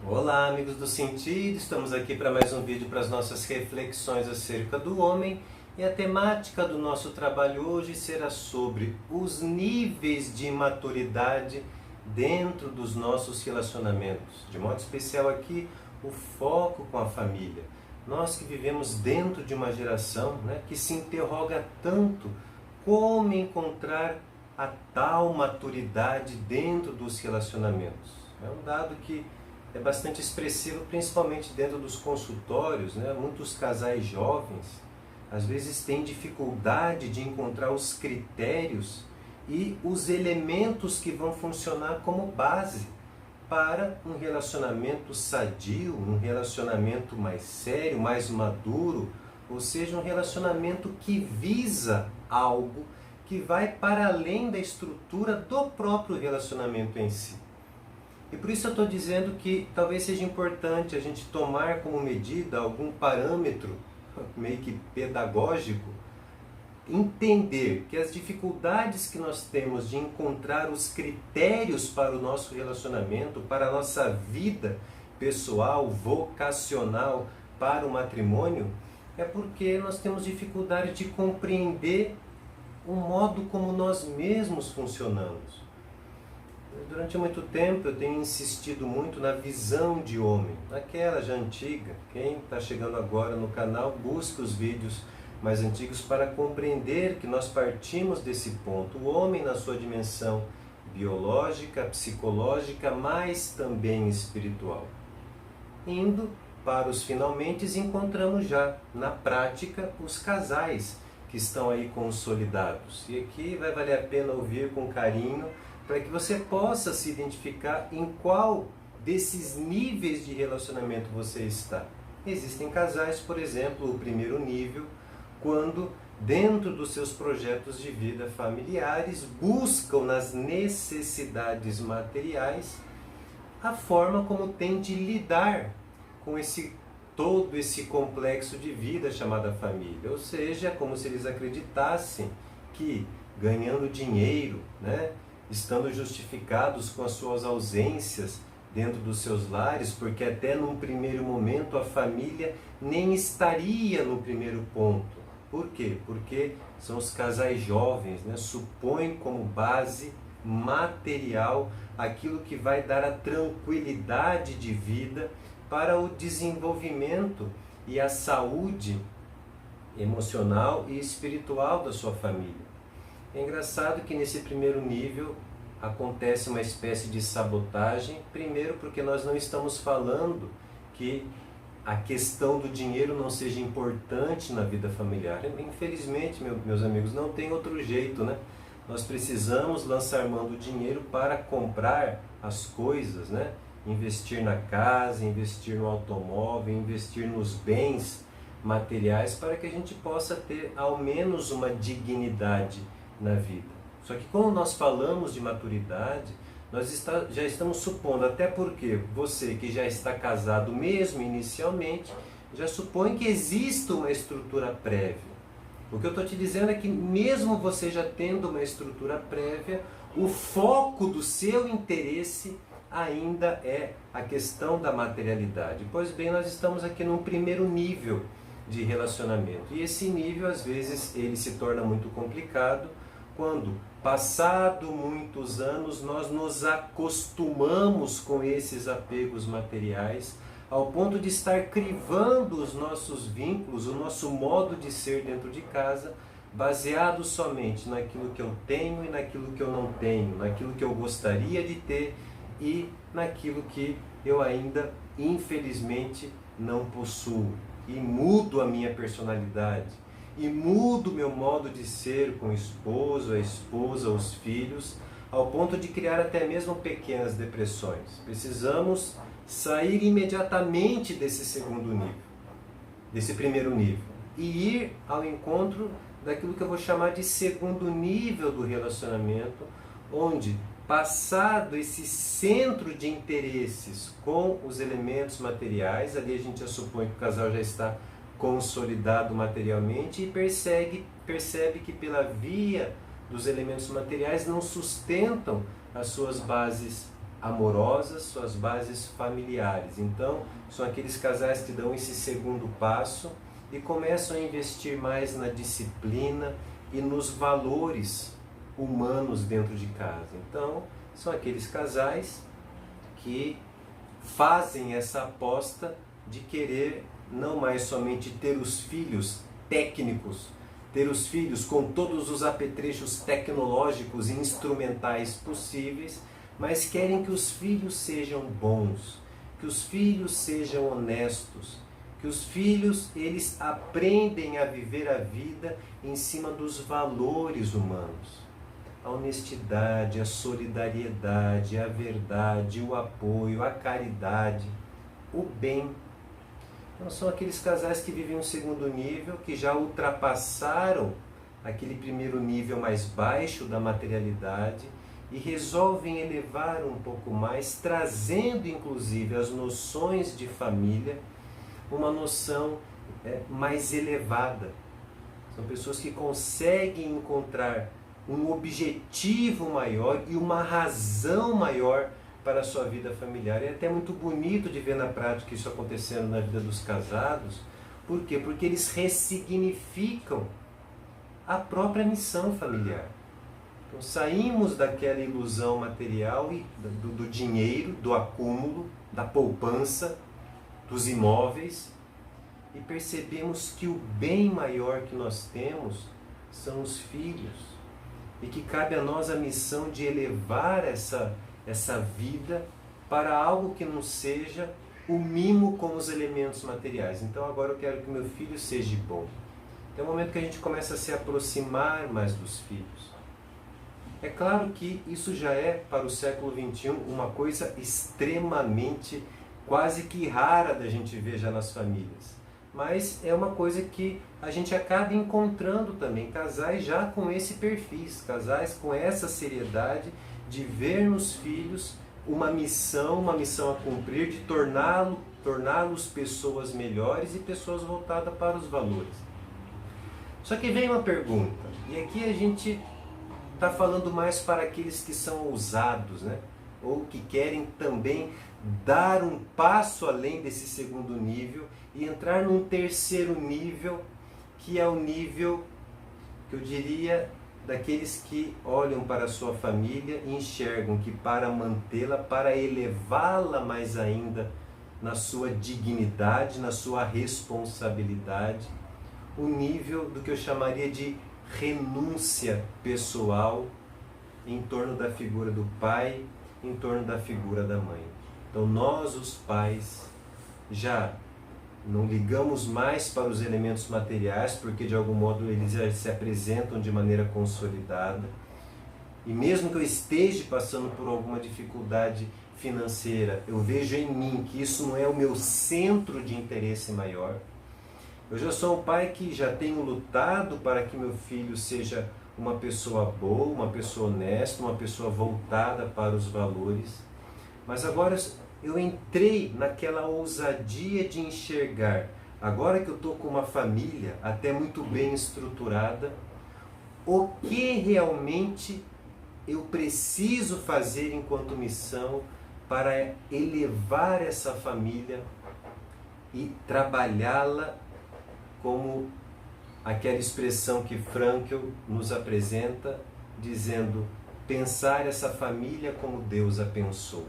Olá, amigos do Sentido, estamos aqui para mais um vídeo para as nossas reflexões acerca do homem, e a temática do nosso trabalho hoje será sobre os níveis de maturidade dentro dos nossos relacionamentos. De modo especial aqui, o foco com a família. Nós que vivemos dentro de uma geração, que se interroga tanto como encontrar a tal maturidade dentro dos relacionamentos. É um dado que é bastante expressivo, principalmente dentro dos consultórios, Muitos casais jovens, às vezes, têm dificuldade de encontrar os critérios e os elementos que vão funcionar como base para um relacionamento sadio, um relacionamento mais sério, mais maduro, ou seja, um relacionamento que visa algo que vai para além da estrutura do próprio relacionamento em si. E por isso eu estou dizendo que talvez seja importante a gente tomar como medida algum parâmetro meio que pedagógico, entender que as dificuldades que nós temos de encontrar os critérios para o nosso relacionamento, para a nossa vida pessoal, vocacional, para o matrimônio, é porque nós temos dificuldade de compreender o modo como nós mesmos funcionamos. Durante muito tempo eu tenho insistido muito na visão de homem, naquela já antiga. Quem está chegando agora no canal, busque os vídeos mais antigos para compreender que nós partimos desse ponto. O homem na sua dimensão biológica, psicológica, mas também espiritual. Indo para os finalmente, encontramos já na prática os casais que estão aí consolidados. E aqui vai valer a pena ouvir com carinho, para que você possa se identificar em qual desses níveis de relacionamento você está. Existem casais, por exemplo, o primeiro nível, quando dentro dos seus projetos de vida familiares buscam nas necessidades materiais a forma como tem de lidar com todo esse complexo de vida chamada família. Ou seja, como se eles acreditassem que ganhando dinheiro, estando justificados com as suas ausências dentro dos seus lares, porque até num primeiro momento a família nem estaria no primeiro ponto. Por quê? Porque são os casais jovens, supõem como base material aquilo que vai dar a tranquilidade de vida para o desenvolvimento e a saúde emocional e espiritual da sua família. É engraçado que nesse primeiro nível acontece uma espécie de sabotagem, primeiro porque nós não estamos falando que a questão do dinheiro não seja importante na vida familiar. Infelizmente, meus amigos, não tem outro jeito, Nós precisamos lançar mão do dinheiro para comprar as coisas, Investir na casa, investir no automóvel, investir nos bens materiais para que a gente possa ter ao menos uma dignidade na vida. Só que quando nós falamos de maturidade, nós já estamos supondo, até porque você que já está casado mesmo inicialmente, já supõe que exista uma estrutura prévia. O que eu estou te dizendo é que mesmo você já tendo uma estrutura prévia, o foco do seu interesse ainda é a questão da materialidade. Pois bem, nós estamos aqui num primeiro nível de relacionamento. E esse nível, às vezes, ele se torna muito complicado quando, passado muitos anos, nós nos acostumamos com esses apegos materiais, ao ponto de estar crivando os nossos vínculos, o nosso modo de ser dentro de casa, baseado somente naquilo que eu tenho e naquilo que eu não tenho, naquilo que eu gostaria de ter e naquilo que eu ainda, infelizmente, não possuo. E mudo a minha personalidade, e mudo o meu modo de ser com o esposo, a esposa, os filhos, ao ponto de criar até mesmo pequenas depressões. Precisamos sair imediatamente desse segundo nível, desse primeiro nível, e ir ao encontro daquilo que eu vou chamar de segundo nível do relacionamento, onde, passado esse centro de interesses com os elementos materiais, ali a gente já supõe que o casal já está consolidado materialmente e percebe que pela via dos elementos materiais não sustentam as suas bases amorosas, suas bases familiares. Então, são aqueles casais que dão esse segundo passo e começam a investir mais na disciplina e nos valores humanos dentro de casa. Então, são aqueles casais que fazem essa aposta de querer não mais somente ter os filhos técnicos, ter os filhos com todos os apetrechos tecnológicos e instrumentais possíveis, mas querem que os filhos sejam bons, que os filhos sejam honestos, que os filhos eles aprendem a viver a vida em cima dos valores humanos. A honestidade, a solidariedade, a verdade, o apoio, a caridade, o bem. Então são aqueles casais que vivem um segundo nível, que já ultrapassaram aquele primeiro nível mais baixo da materialidade e resolvem elevar um pouco mais, trazendo inclusive as noções de família, uma noção mais elevada. São pessoas que conseguem encontrar um objetivo maior e uma razão maior para a sua vida familiar. É até muito bonito de ver na prática isso acontecendo na vida dos casados. Por quê? Porque eles ressignificam a própria missão familiar. Então saímos daquela ilusão material e do dinheiro, do acúmulo, da poupança, dos imóveis e percebemos que o bem maior que nós temos são os filhos. E que cabe a nós a missão de elevar essa vida para algo que não seja o mimo com os elementos materiais. Então agora eu quero que meu filho seja bom. É o momento que a gente começa a se aproximar mais dos filhos. É claro que isso já é, para o século XXI, uma coisa extremamente, quase que rara da gente ver já nas famílias. Mas é uma coisa que a gente acaba encontrando também, casais já com esse perfis, casais com essa seriedade de ver nos filhos uma missão a cumprir, de torná-los pessoas melhores e pessoas voltadas para os valores. Só que vem uma pergunta, e aqui a gente está falando mais para aqueles que são ousados, né? Ou que querem também dar um passo além desse segundo nível e entrar num terceiro nível, que é o nível, que eu diria, daqueles que olham para a sua família e enxergam que para mantê-la, para elevá-la mais ainda na sua dignidade, na sua responsabilidade, o nível do que eu chamaria de renúncia pessoal em torno da figura do pai, em torno da figura da mãe. Então nós, os pais, já não ligamos mais para os elementos materiais, porque de algum modo eles já se apresentam de maneira consolidada. E mesmo que eu esteja passando por alguma dificuldade financeira, eu vejo em mim que isso não é o meu centro de interesse maior. Eu já sou um pai que já tenho lutado para que meu filho seja uma pessoa boa, uma pessoa honesta, uma pessoa voltada para os valores. Mas agora eu entrei naquela ousadia de enxergar, agora que eu estou com uma família até muito bem estruturada, o que realmente eu preciso fazer enquanto missão para elevar essa família e trabalhá-la como aquela expressão que Frankl nos apresenta, dizendo, pensar essa família como Deus a pensou.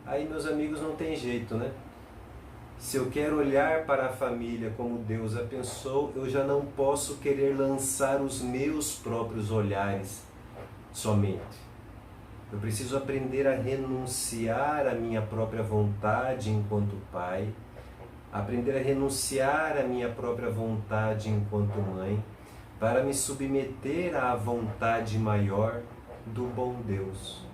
Aí, meus amigos, não tem jeito, né? Se eu quero olhar para a família como Deus a pensou, eu já não posso querer lançar os meus próprios olhares somente. Eu preciso aprender a renunciar à minha própria vontade enquanto pai, aprender a renunciar à minha própria vontade enquanto mãe, para me submeter à vontade maior do bom Deus.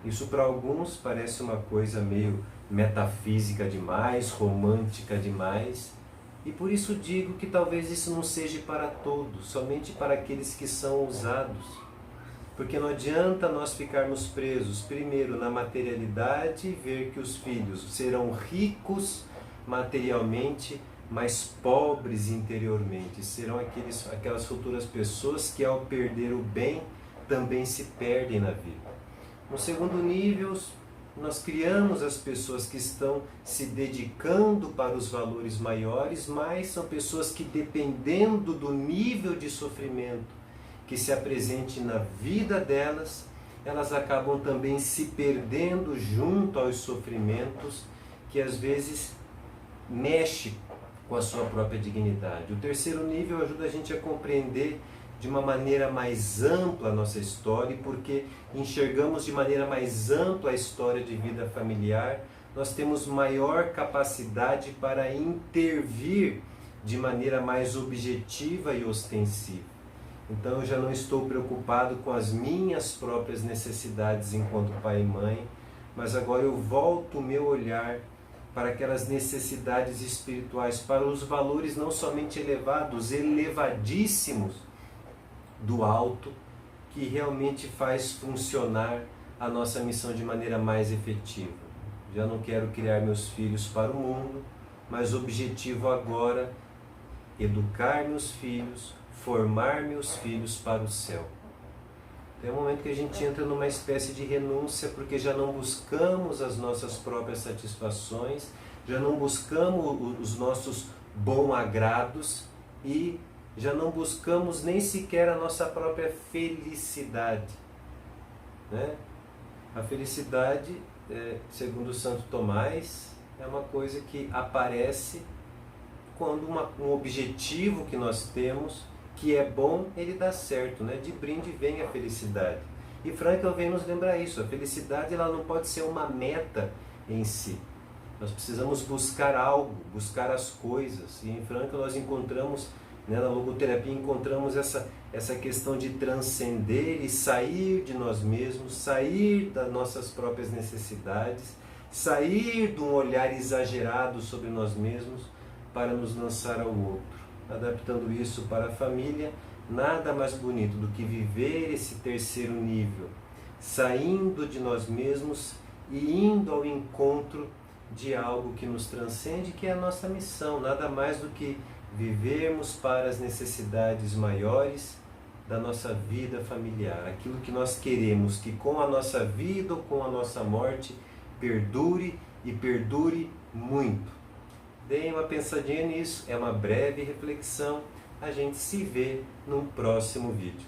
Isso para alguns parece uma coisa meio metafísica demais, romântica demais, e por isso digo que talvez isso não seja para todos, somente para aqueles que são ousados. Porque não adianta nós ficarmos presos primeiro na materialidade e ver que os filhos serão ricos materialmente, mas pobres interiormente. Serão aquelas futuras pessoas que ao perder o bem também se perdem na vida. No segundo nível, nós criamos as pessoas que estão se dedicando para os valores maiores, mas são pessoas que, dependendo do nível de sofrimento que se apresente na vida delas, elas acabam também se perdendo junto aos sofrimentos que às vezes mexe com a sua própria dignidade. O terceiro nível ajuda a gente a compreender de uma maneira mais ampla a nossa história, e porque enxergamos de maneira mais ampla a história de vida familiar, nós temos maior capacidade para intervir de maneira mais objetiva e ostensiva. Então eu já não estou preocupado com as minhas próprias necessidades enquanto pai e mãe, mas agora eu volto o meu olhar para aquelas necessidades espirituais, para os valores não somente elevados, elevadíssimos do alto, que realmente faz funcionar a nossa missão de maneira mais efetiva. Já não quero criar meus filhos para o mundo, mas o objetivo agora é educar meus filhos, formar meus filhos para o céu. Tem um momento que a gente entra numa espécie de renúncia, porque já não buscamos as nossas próprias satisfações, já não buscamos os nossos bons agrados e já não buscamos nem sequer a nossa própria felicidade, né? A felicidade, segundo Santo Tomás, é uma coisa que aparece quando um objetivo que nós temos, que é bom, ele dá certo, né? De brinde vem a felicidade. E Frankl vem nos lembrar isso, a felicidade ela não pode ser uma meta em si. Nós precisamos buscar algo, buscar as coisas. E em Frankl nós encontramos, né, na logoterapia, encontramos essa questão de transcender e sair de nós mesmos, sair das nossas próprias necessidades, sair de um olhar exagerado sobre nós mesmos para nos lançar ao outro. Adaptando isso para a família, nada mais bonito do que viver esse terceiro nível, saindo de nós mesmos e indo ao encontro de algo que nos transcende, que é a nossa missão, nada mais do que vivermos para as necessidades maiores da nossa vida familiar, aquilo que nós queremos que com a nossa vida ou com a nossa morte perdure e perdure muito. Deem uma pensadinha nisso, é uma breve reflexão, a gente se vê num próximo vídeo.